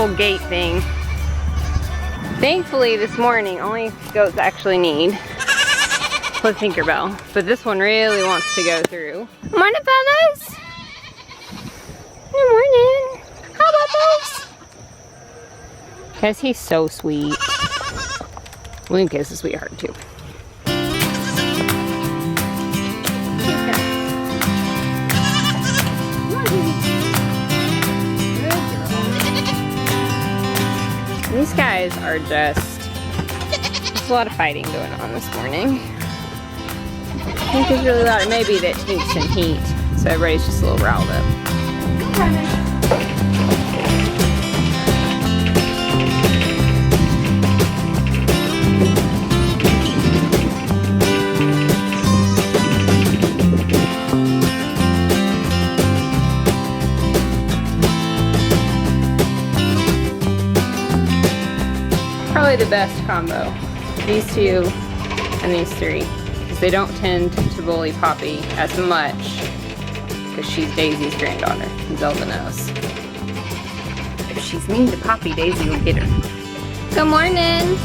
whole gate thing. Thankfully this morning, only goats actually need with Tinkerbell, but this one really wants to go through. Morning, fellas. Good morning. How about those? Because he's so sweet. Lucas is a sweetheart too. These guys are just, there's a lot of fighting going on this morning. I think it's really loud. It may be that it needs some heat, so everybody's just a little riled up. Probably the best combo, these two and these three, because they don't tend to bully Poppy as much, because she's Daisy's granddaughter, and Zelda knows. If she's mean to Poppy, Daisy will get her. Good morning.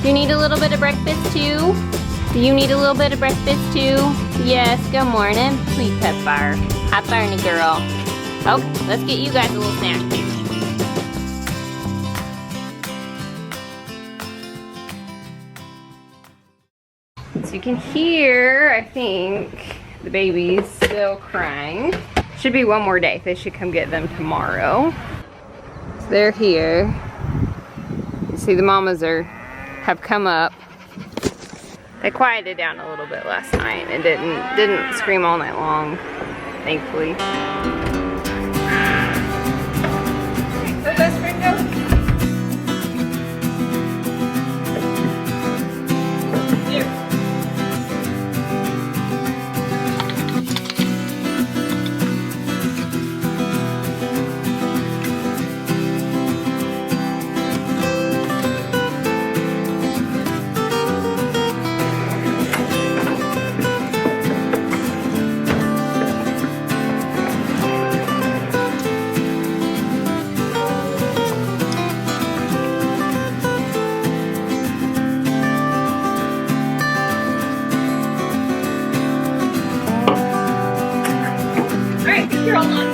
Do you need a little bit of breakfast too? Do you need a little bit of breakfast too? Yes, good morning. Sweet Pepper. Hot Barney girl. Oh, let's get you guys a little snack too. So you can hear, I think, the babies still crying. Should be one more day. They should come get them tomorrow. So they're here. You see the mamas have come up. They quieted down a little bit last night and didn't scream all night long, thankfully. Go, best friend, go. You're all on.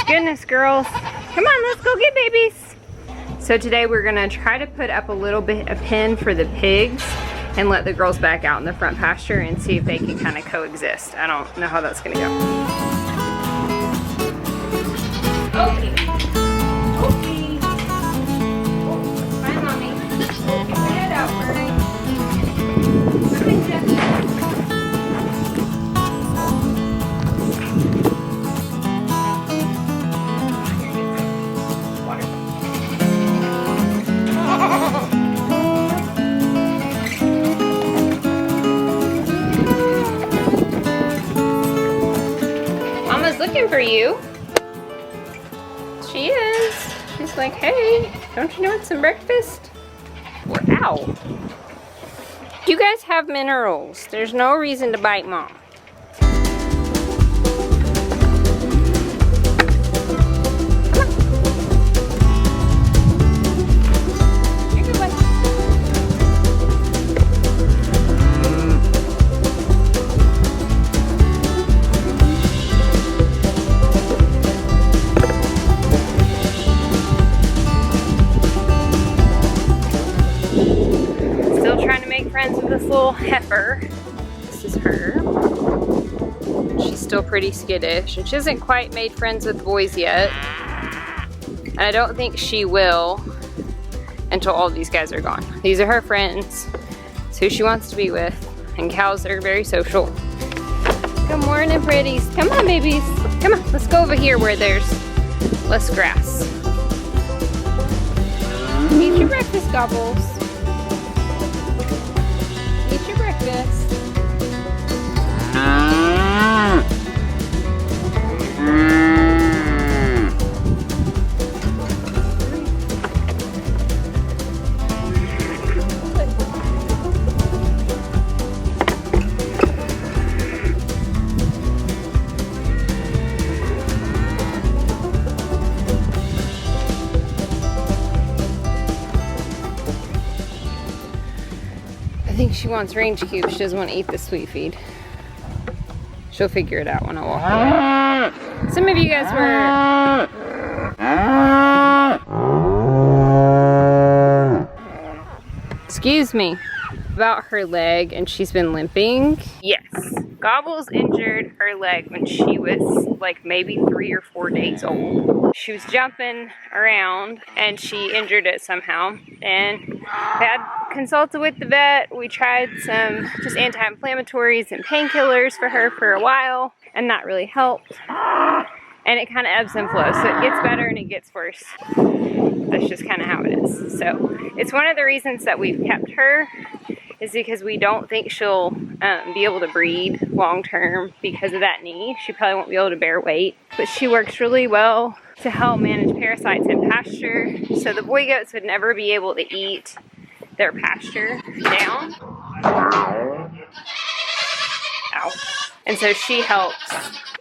Goodness, girls. Come on, let's go get babies. So today we're gonna try to put up a little bit of pen for the pigs and let the girls back out in the front pasture and see if they can kind of coexist. I don't know how that's gonna go. Okay. Okay. Oh, hi, Mommy. Get your head out, Murray. Come in, Jeff. Looking for you. She is. She's like, hey, don't you want some breakfast? We're out. You guys have minerals. There's no reason to bite Mom. Heifer. This is her. She's still pretty skittish, and she hasn't quite made friends with boys yet. And I don't think she will until all these guys are gone. These are her friends. It's who she wants to be with. And cows are very social. Good morning, pretties. Come on, babies. Come on, let's go over here where there's less grass. Eat your breakfast, Gobbles. Eat your breakfast. I think she wants range cubes. She doesn't want to eat the sweet feed. She'll figure it out when I walk away. Some of you guys were... Excuse me. About her leg, and she's been limping. Yes. Gobbles injured her leg when she was like maybe 3 or 4 days old. She was jumping around and she injured it somehow. And we had consulted with the vet. We tried some just anti-inflammatories and painkillers for her for a while, and that really helped. And it kind of ebbs and flows, so it gets better and it gets worse. That's just kind of how it is. So it's one of the reasons that we've kept her, is because we don't think she'll be able to breed long term because of that knee. She probably won't be able to bear weight, but she works really well to help manage parasites in pasture. So the boy goats would never be able to eat their pasture down. Ow. And so she helps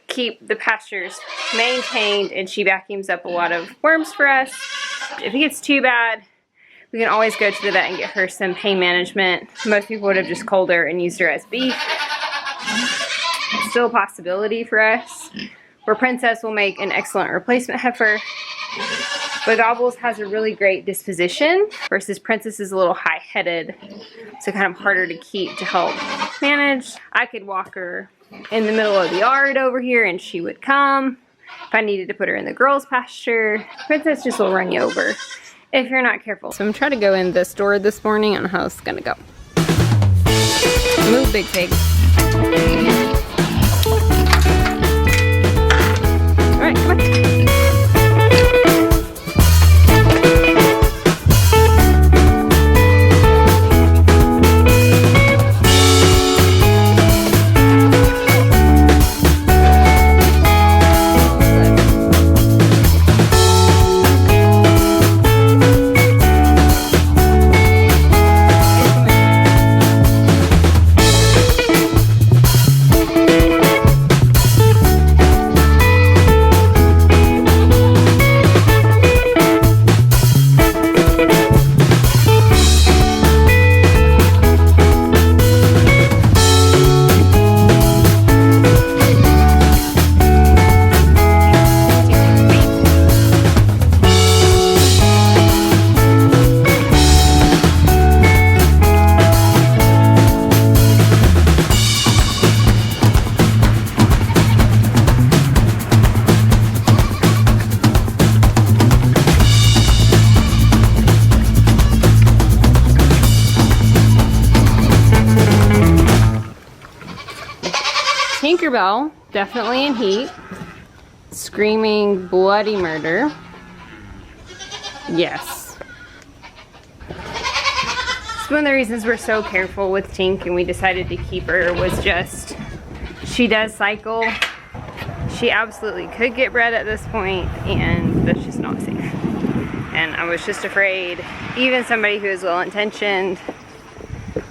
keep the pastures maintained, and she vacuums up a lot of worms for us. If it gets too bad, we can always go to the vet and get her some pain management. Most people would have just culled her and used her as beef. It's still a possibility for us. Where Princess will make an excellent replacement heifer. But Gobbles has a really great disposition, versus Princess is a little high-headed, so kind of harder to keep to help manage. I could walk her in the middle of the yard over here and she would come. If I needed to put her in the girls' pasture, Princess just will run you over if you're not careful. So I'm trying to go in this door this morning. I don't know how it's gonna go. Move, big pig. All right, come on. Tinkerbell, definitely in heat, screaming bloody murder. Yes. It's one of the reasons we're so careful with Tink and we decided to keep her, was just, she does cycle. She absolutely could get bred at this point, and that's just not safe. And I was just afraid even somebody who is well-intentioned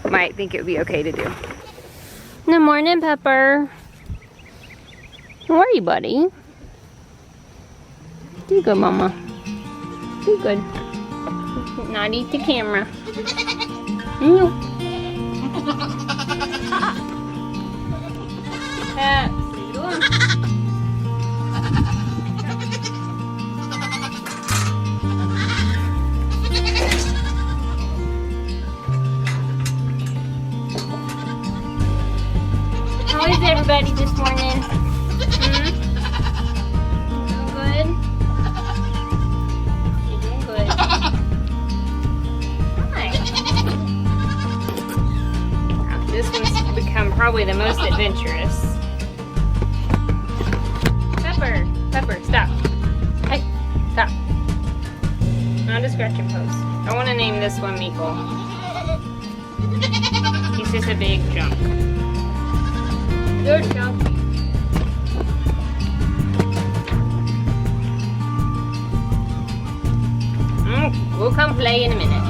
might think it would be okay to do. Good morning, Pepper. How are you, buddy? Do good, Mama. Do good. Not eat the camera. No. Pep, leave it alone. doing, buddy, this morning? Doing good? You're doing good. Hi. Now, this one's become probably the most adventurous. Pepper, stop. Hey, stop. Not a scratching post. I want to name this one Meeple. He's just a big chunk. Good chunk. We'll come play in a minute.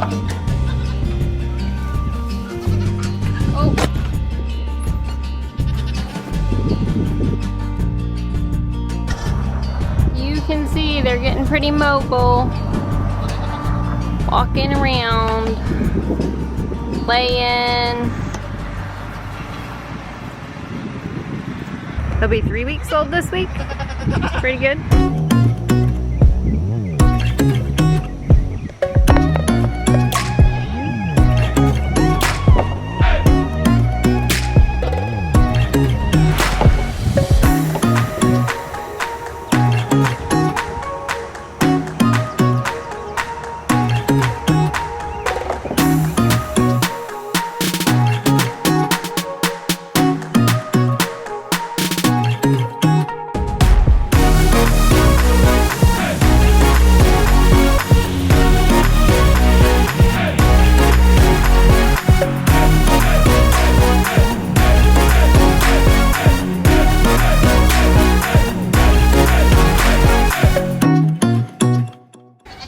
Oh. You can see they're getting pretty mobile. Walking around. Playing. They'll be 3 weeks old this week. Pretty good.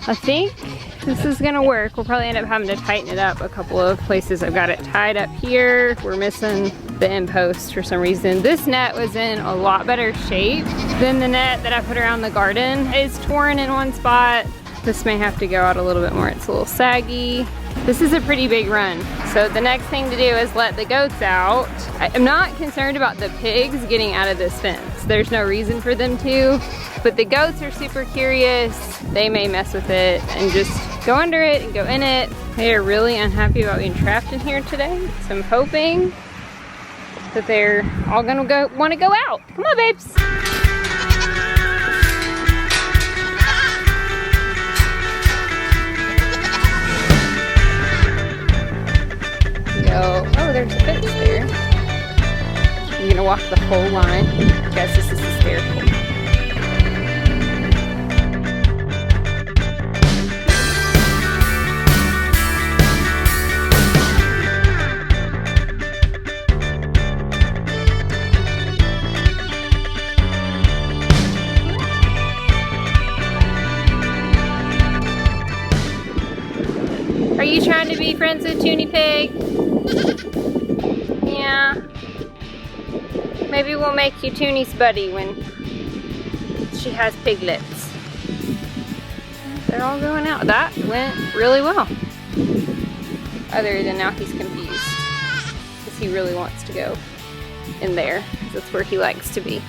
I think this is gonna work. We'll probably end up having to tighten it up a couple of places. I've got it tied up here. We're missing the end post for some reason. This net was in a lot better shape than the net that I put around the garden. It's torn in one spot. This may have to go out a little bit more. It's a little saggy. This is a pretty big run. So the next thing to do is let the goats out. I'm not concerned about the pigs getting out of this fence. There's no reason for them to, but the goats are super curious. They may mess with it and just go under it and go in it. They are really unhappy about being trapped in here today. So I'm hoping that they're all gonna want to go out. Come on, babes. Go. Oh, there's a fence there. I'm gonna walk the whole line. Guys, this is hysterical. Are you trying to be friends with Toonie Pig? Yeah. Maybe we'll make you Toonie's buddy when she has piglets. They're all going out. That went really well. Other than now he's confused. Because he really wants to go in there. That's where he likes to be.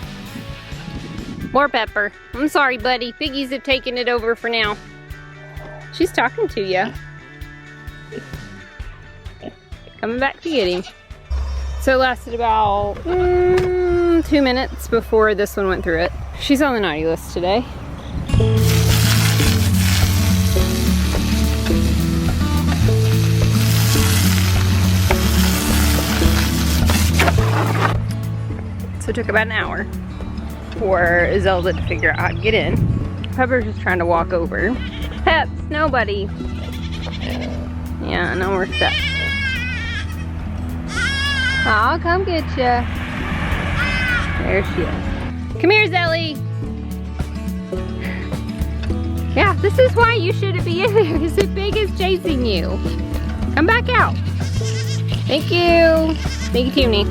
More Pepper. I'm sorry, buddy. Piggies have taken it over for now. She's talking to you. Coming back to get him. So it lasted about 2 minutes before this one went through it. She's on the naughty list today. So it took about an hour for Zelda to figure out how to get in. Pepper's just trying to walk over. Peps, nobody. Yeah, no, we're set. I'll come get ya. There she is. Come here, Zelly. Yeah, this is why you shouldn't be in there, because the pig is chasing you. Come back out. Thank you. Thank you, Toonie.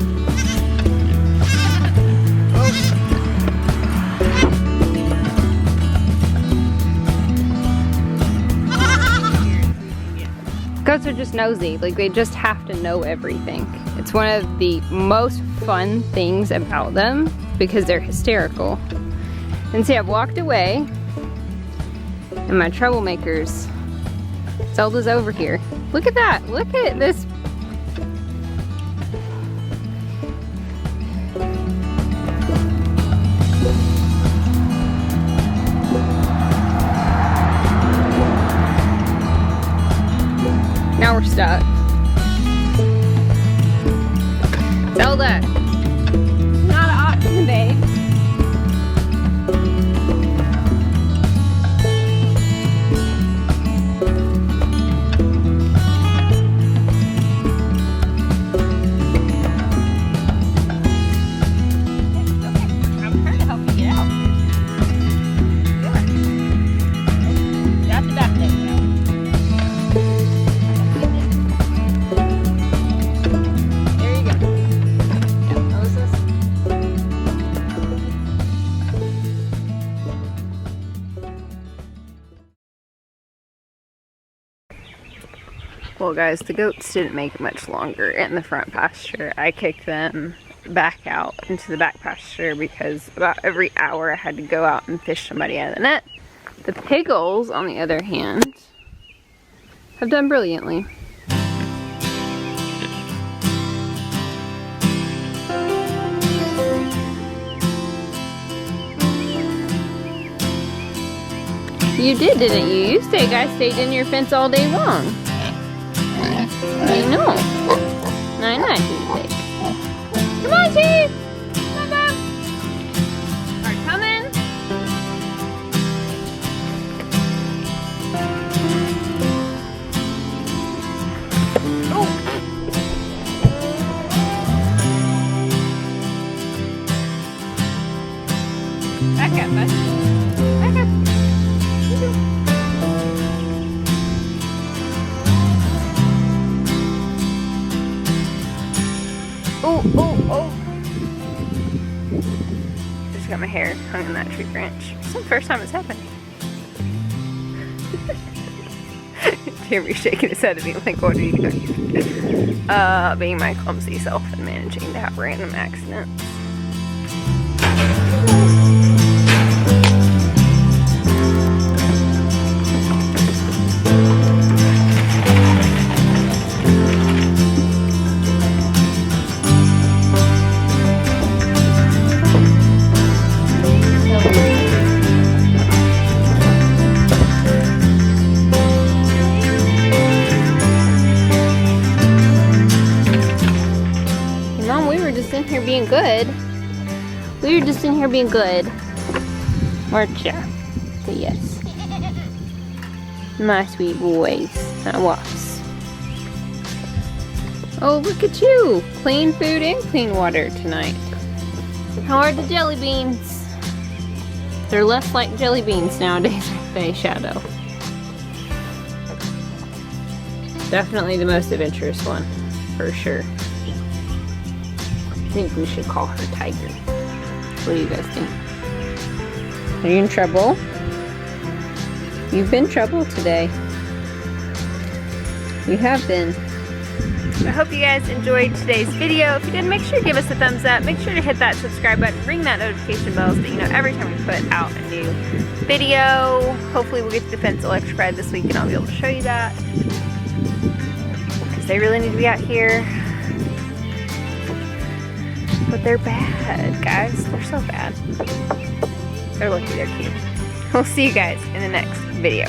Goats are just nosy. Like, they just have to know everything. It's one of the most fun things about them because they're hysterical. And see, I've walked away and my troublemakers. Zelda's over here. Look at that. Look at this. Now we're stuck. Zelda! Not an option, babe. Well guys, the goats didn't make it much longer in the front pasture. I kicked them back out into the back pasture because about every hour I had to go out and fish somebody out of the net. The piggles, on the other hand, have done brilliantly. You did, didn't you? You guys stayed in your fence all day long. I know. I know who to take. Come on, Chief! Come on. Are coming? Oh! Back up, bud. Back up. Oh. Just got my hair hung in that tree branch. It's the first time it's happened. Jeremy's shaking his head at me like, what are you doing? Being my clumsy self and managing to have random accidents. In here being good. We were just in here being good. Weren't ya? So yes. My sweet boys. I was. Oh, look at you. Clean food and clean water tonight. How are the jelly beans? They're less like jelly beans nowadays, aren't they, Shadow? Definitely the most adventurous one, for sure. I think we should call her Tiger. What do you guys think? Are you in trouble? You've been in trouble today. You have been. I hope you guys enjoyed today's video. If you did, make sure to give us a thumbs up. Make sure to hit that subscribe button, ring that notification bell so that you know every time we put out a new video. Hopefully we'll get the fence electrified this week and I'll be able to show you that. Because they really need to be out here. But they're bad, guys. They're so bad. They're lucky they're cute. We'll see you guys in the next video.